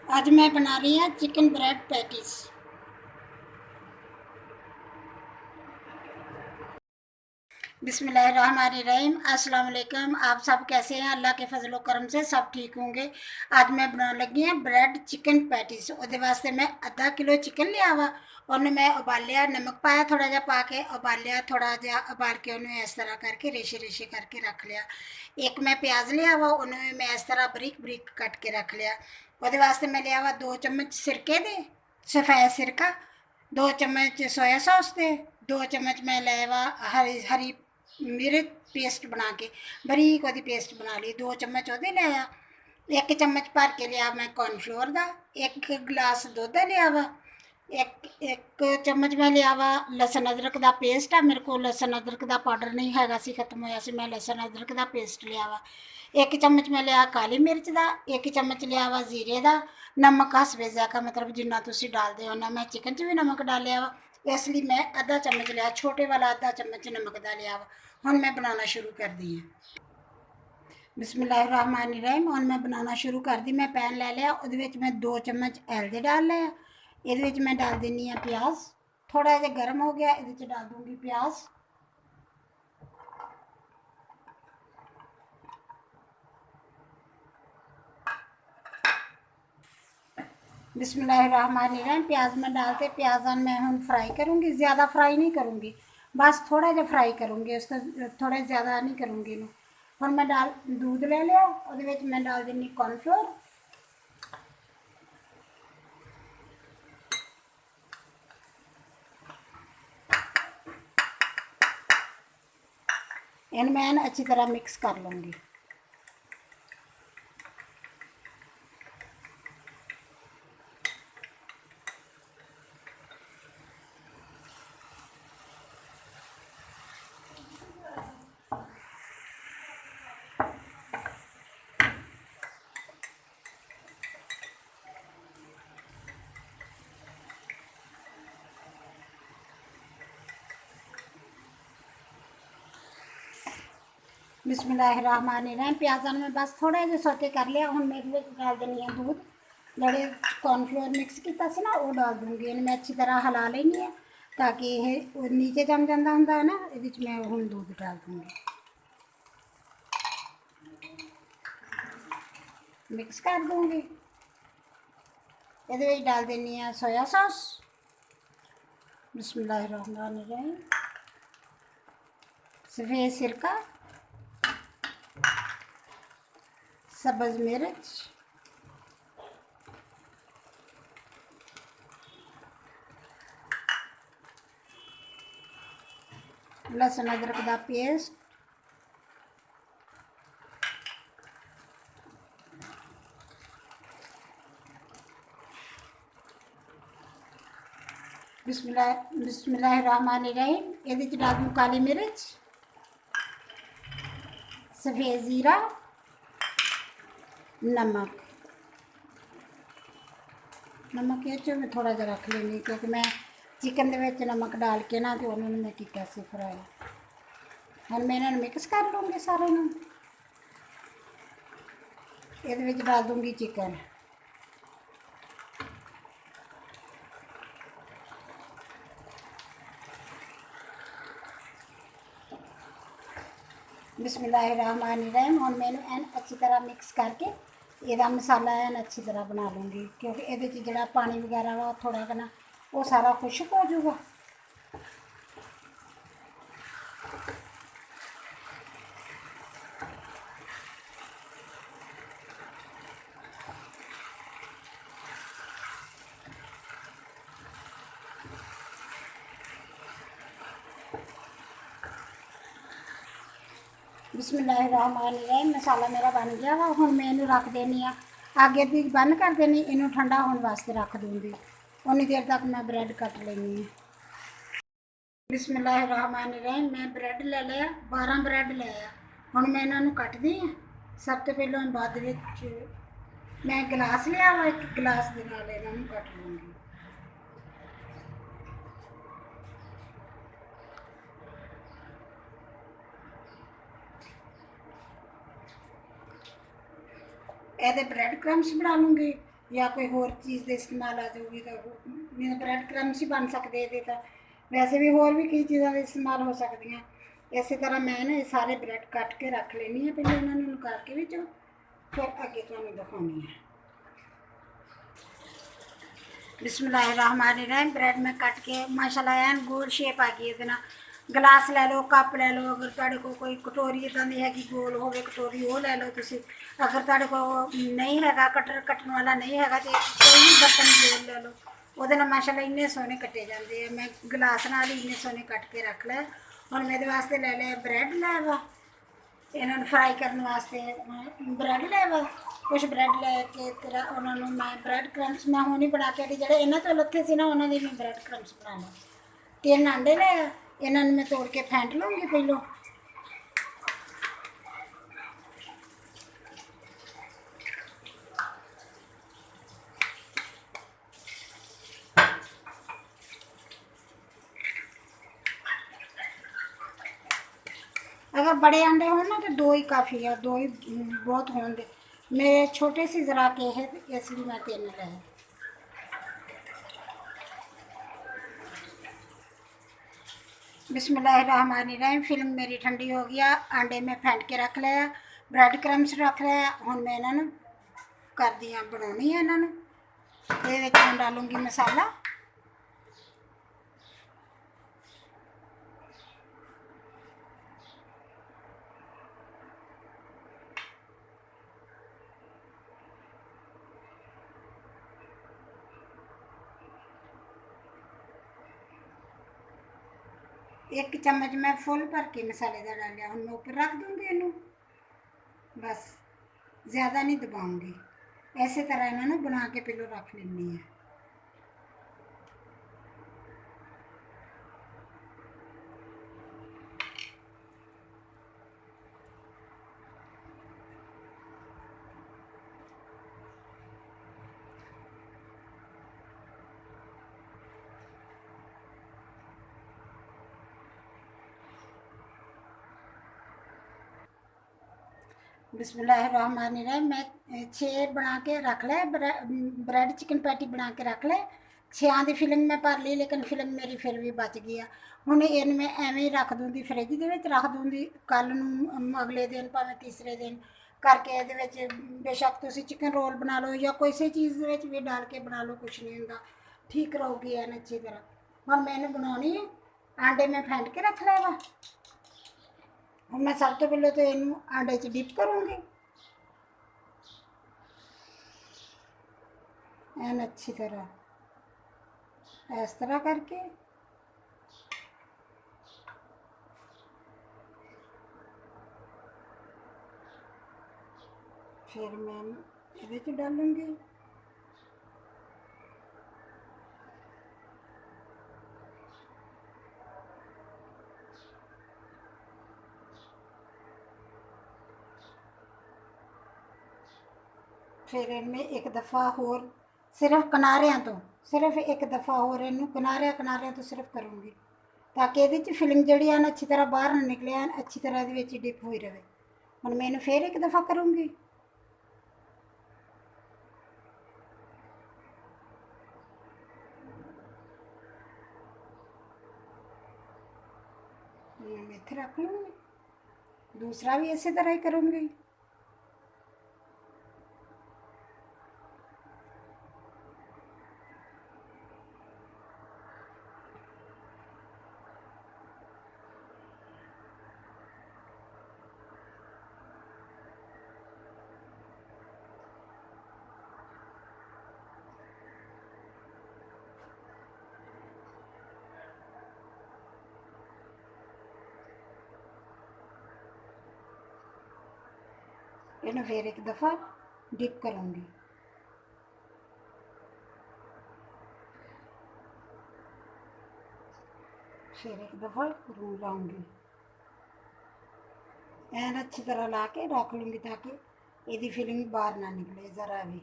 आज मैं बना रही हूँ चिकन ब्रेड पैटीज। बिस्मिल्लाहिर्रहमानिर्रहीम। अस्सलाम वालेकुम। आप सब कैसे हैं? अल्लाह के फजलो करम से सब ठीक होंगे। आज मैं बनाने लगी हूँ ब्रेड चिकन पैटीज। उहदे वास्ते मैं आधा किलो चिकन लिया वा, उन्हें मैं उबालिया, नमक पाया थोड़ा जहा पा के उबालिया, थोड़ा जहा उबाल के उन्हें इस तरह करके रेशे रेशे करके रख लिया। एक मैं प्याज लिया वा, उन्हें मैं इस तरह बरीक बरीक कट के रख लिया। उहदे वास्ते मैं लिया वा 2 चम्मच सिरके दे, सफ़ेद सिरका, 2 चम्मच सोया सॉस दे, 2 चम्मच मैं लिया वा हरी हरी मिर्च पेस्ट बना के बरीक वो पेस्ट बना ली, 2 चम्मच वो लिया। 1 चम्मच भर के लिया मैं कॉर्नफ्लोर का, 1 गिलास दुध लिया वा, एक एक चम्मच मैं लिया वा लसन अदरक का पेस्ट आ। मेरे को लसन अदरक का पाउडर नहीं हैगा सी, खत्म होया सी, मैं लसन अदरक का पेस्ट लिया वा। 1 चम्मच मैं लिया काली मिर्च का, 1 चम्मच लिया वा जीरे का। नमक हसबे ज़ायका, मतलब जिन्ना तुसी डालते हो ना। मैं चिकन च भी नमक डालिया वा, इसलिए मैं आधा चम्मच लिया, छोटे वाला आधा चम्मच नमक का लिया वा। हुण मैं बनाना शुरू कर दी है। बिस्मिल्लाहिर्रहमानिर्रहीम। हुण मैं बनाना शुरू कर दी। मैं पैन ले लिया, उहदे विच मैं 2 चम्मच हल्दी डाल लिया। इहदे विच मैं डाल देनी है प्याज, थोड़ा जिहा गर्म हो गया, इहदे च डाल दूँगी प्याज। बिस्मिल्लाहिर्रहमानिर्रहीम। प्याज में डालते प्याज मैं हम फ्राई करूँगी, ज़्यादा फ्राई नहीं करूँगी, बस थोड़ा जहा फ्राई करूँगी, उसको थोड़ा ज़्यादा नहीं करूँगी मैं। और मैं डाल दूध ले लिया, उहदे विच मैं डाल देनी कॉर्नफ्लोर। इन मैं अच्छी तरह मिक्स कर लूँगी। बिस्मिल्लाहिर्रहमानिर्रहीम। प्याज़ा में बस थोड़ा जिहा सौते कर लिया। हुण मैं इहदे विच डाल देनी है दूध, जिहड़े कॉर्नफ्लोर मिक्स किया सी ना, वो डाल दूँगी। इन्हूं मैं अच्छी तरह हिला लैनी है ताकि यह नीचे जम जाता हुंदा है ना। इहदे विच मैं हुण दूध डाल दूँगी, मिक्स कर दूँगी। इहदे विच डाल देनी है सोया सॉस। बिस्मिल्लाहिर्रहमानिर्रहीम। सफ़ेद सिरका, सब्ज़ मिर्च, लहसुन अदरक का पेस्ट, बिस्मिल्लाहिर्रहमानिर्रहीम। इहदे च डाल दूँ काली मिर्च, सफ़ेद ज़ीरा, नमक। नमक ये मैं थोड़ा जहा रख लेनी, क्योंकि मैं चिकन दे नमक डाल के ना, तो उन्होंने मैं किया सी फ्राई। हम मैं इन्होंने मिक्स कर लूँगी सारे नूं। इहदे विच डाल दूँगी चिकन। बिस्मिल्लाहिर्रहमानिर्रहीम। हुण मैं इन्हूं अच्छी तरह मिक्स करके इहदा मसाला अच्छी तरह बना लूँगी, क्योंकि इहदे च जिहड़ा पानी वगैरह वा थोड़ा कना वो सारा खुश्क हो जाऊगा। बिस्मिल्लाहिर्रहमानिर्रहीम। मसाला मेरा बन गया वा। हुण मैं इन्हूं रख देनी आ, आगे दी बंद कर देनी, इन्हूं ठंडा होने वास्ते रख दूँगी। उन्नी देर तक मैं ब्रेड कट लेनी है। बिस्मिल्लाहिर्रहमानिर्रहीम। मैं ब्रेड ले लिया, 12 ब्रेड लिया। हुण मैं इन्हों कट दी है। सब तो पहलों बाद विच मैं गिलास लिया वा, 1 गिलास दे नाल इन्हों कट लूँगी। ਇਹਦੇ ब्रेड क्रम्स बना लूँगी। या कोई होर चीज़ का इस्तेमाल आ जाऊगी तो नहीं ब्रैड क्रम्स ही बन सकते ये तो वैसे भी होर भी कई चीज़ों का इस्तेमाल हो सकती हैं। इस तरह मैं ना ये सारे ब्रैड कट के रख लेनी है पहले उन्होंने निकाल के विचों फिर अगे तुहानूं दिखाउणी है। बिस्मिल्लाहिर्रहमानिर्रहीम ब्रैड में कट के माशाल्लाह एन गोल शेप आ गई है। गिलास लै लो कप लै लो अगर तुहाडे कोल कोई कटोरी इदां दी हैगी गोल होवे कटोरी वो लै लो तुसीं अगर तुहाडे कोल नहीं हैगा कटर कट्टण वाला नहीं हैगा तो कोई भी बर्तन गोल लै लो ਉਹਦੇ ਨਾਲ माशाल्लाह इन्ने सोहने कट्टे जाते हैं। मैं गिलास नाल ही इन्ने सोहने कट के रख लै हुण मेरे वास्ते लै लिया ब्रैड लै वा इन्होंने फ्राई करने वास्ते ब्रैड लै वा कुछ ब्रैड लैके तेरा उन्होंने मैं ब्रैड क्रम्स मैं हुण ही बना के ਜਿਹੜੇ ਇਹਨਾਂ ਤੋਂ ਲੱਥੇ ਸੀ ਨਾ ਉਹਨਾਂ ਦੇ मैं ब्रैड क्रम्स बना लो। 3 अंडे ले इन्होंने मैं तोड़ के फेंट लूँगी पहलों। अगर बड़े अंडे हो ना तो 2 ही काफ़ी है 2 ही बहुत होंगे। मेरे छोटे से ज़रा के है इसलिए मैं 3 ले। बिस्मिल्लाहिर्रहमानिर्रहीम फिल्म मेरी ठंडी हो गया अंडे में फेंट के रख लिया ब्रैड क्रम्स रख लिया हुण मैं इन्हों कर दियाँ बनानी है इन्हों ये डालूंगी मसाला। एक चम्मच मैं फुल भर के मसाले का डाल लिया हूँ मैं ऊपर रख दूँगी इनू बस ज़्यादा नहीं दबाऊँगी। इस तरह इन्होंने बना के पहलों रख लेनी है। बिस्मिल्लाहिर्रहमानिर्रहीम मैं 6 बना के रख ले ब्रैड चिकन पैटी बना के रख ले 6 की फिलिंग मैं भर ली लेकिन फिलिंग मेरी फिर भी बच गई है। हुण इन मैं एवें ही रख दूँगी फ्रिज दे विच रख दूँगी कल नूं अगले दिन भावें तीसरे दिन करके ये बेशक तुसीं चिकन रोल बना लो या किसी चीज़ भी डाल के बना लो कुछ नहीं होंदा ठीक रहूगी एन अच्छी तरह। हुण मैं इन्हूं बनाउणी है आंडे में फेंट के रख लिया वा हुण मैं सब तो पहले तो इनू आंडे च डिप करूँगी एन अच्छी तरह इस तरह करके फिर मैं ये डालूँगी। फिर इनमें एक दफ़ा होर सिर्फ किनारियां तो सिर्फ एक दफ़ा होर इनू किनारियां तो सिर्फ करूँगी ताकि ये फिलिंग जी अच्छी तरह बाहर ना निकले अच्छी तरह ये डिप हुई रहे। हुण मैं इनू फिर एक दफ़ा करूँगी। मैं इत्थे रख लूँगी दूसरा भी इसी तरह ही करूँगी। इन्हें फिर एक दफ़ा डिप करूँगी। फिर एक दफ़ा रूल लाऊंगी एन अच्छी तरह ला के रख लूँगी ताकि यदी फिलिंग बाहर ना निकले ज़रा भी।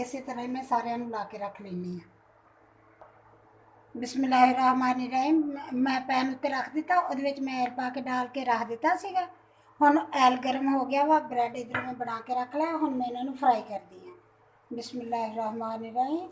इस तरह ही मैं सारे ला के रख लेनी है। बिस्मिल्लाहिर्रहमानिर्रहीम। मैं पैन उत्ते रख दिता, ਉਹਦੇ ਵਿੱਚ मैं ਐਲ पा के डाल के रख दिता ਸੀਗਾ। ਹੁਣ ਐਲ गर्म हो गया वा, ब्रैड इधर मैं बना के रख लिया। ਹੁਣ मैं इन्हों फ्राई करदी हाँ। बिस्मिल्लाहिर्रहमानिर्रहीम।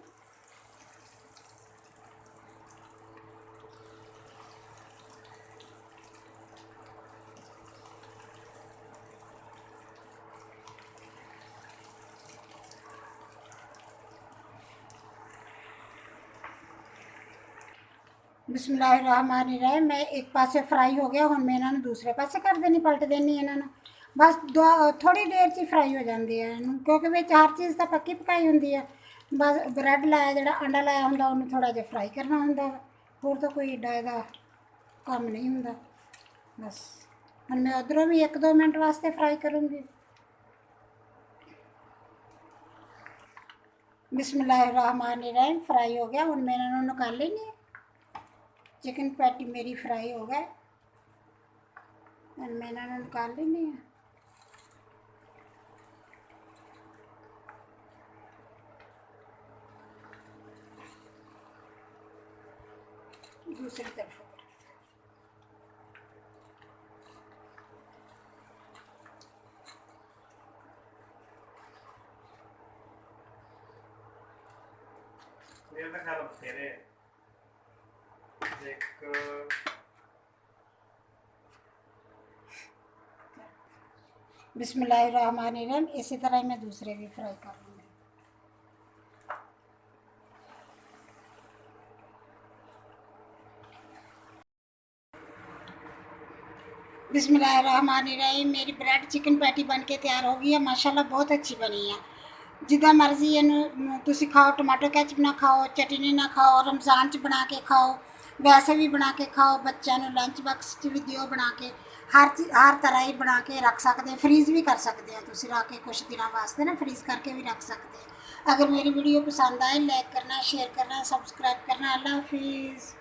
बिस्मिल्लाहिर्रहमानिर्रहीम। मैं एक पासे फ्राई हो गया, हुण मैं इन्हों दूसरे पासे कर देनी, पलट देनी इन्हों। बस थोड़ी देर च फ्राई हो जाती है क्योंकि विच हर चीज़ तो पक्की पकाई होंगी है। बस ब्रैड लाया जो अंडा लाया होंगे उन्होंने थोड़ा जिहा फ्राई करना होंगे, होर तो कोई एडा इहदा काम नहीं होंगे। बस हुण मैं उधरों भी 1-2 मिनट वास्ते फ्राई करूँगी। बिस्मिल्लाहिर्रहमानिर्रहीम। फ्राई हो गया, हुण मैं इन्हों निकाल लेनी है। चिकन पैटी मेरी फ्राई हो गए, मैं इन्हों निकाल लेनी है। दूसरी तरफ बिस्मिल्लाहिर्रहमानिर्रहीम। इसी तरह मैं दूसरे भी फ्राई कर लूँगी। बिस्मिल्लाहिर्रहमानिर्रहीम। मेरी ब्रेड चिकन पैटी बन के तैयार हो गई है, माशाल्लाह बहुत अच्छी बनी है। जिदा मर्जी इन्हूं तुसी खाओ, टमाटो कैचप ना खाओ, चटनी ना खाओ, रमज़ान च बना के खाओ, वैसे भी बना के खाओ, बच्चों लंच बॉक्स च भी दिओ बना के। हर तरह ही बना के रख सकते, फ्रीज़ भी कर सकते हैं तुसी, रख के कुछ दिनों वास्ते ना फ्रीज़ करके भी रख सकते हैं। अगर मेरी वीडियो पसंद आए लाइक करना, शेयर करना, सब्सक्राइब करना। अल्लाह हाफिज़।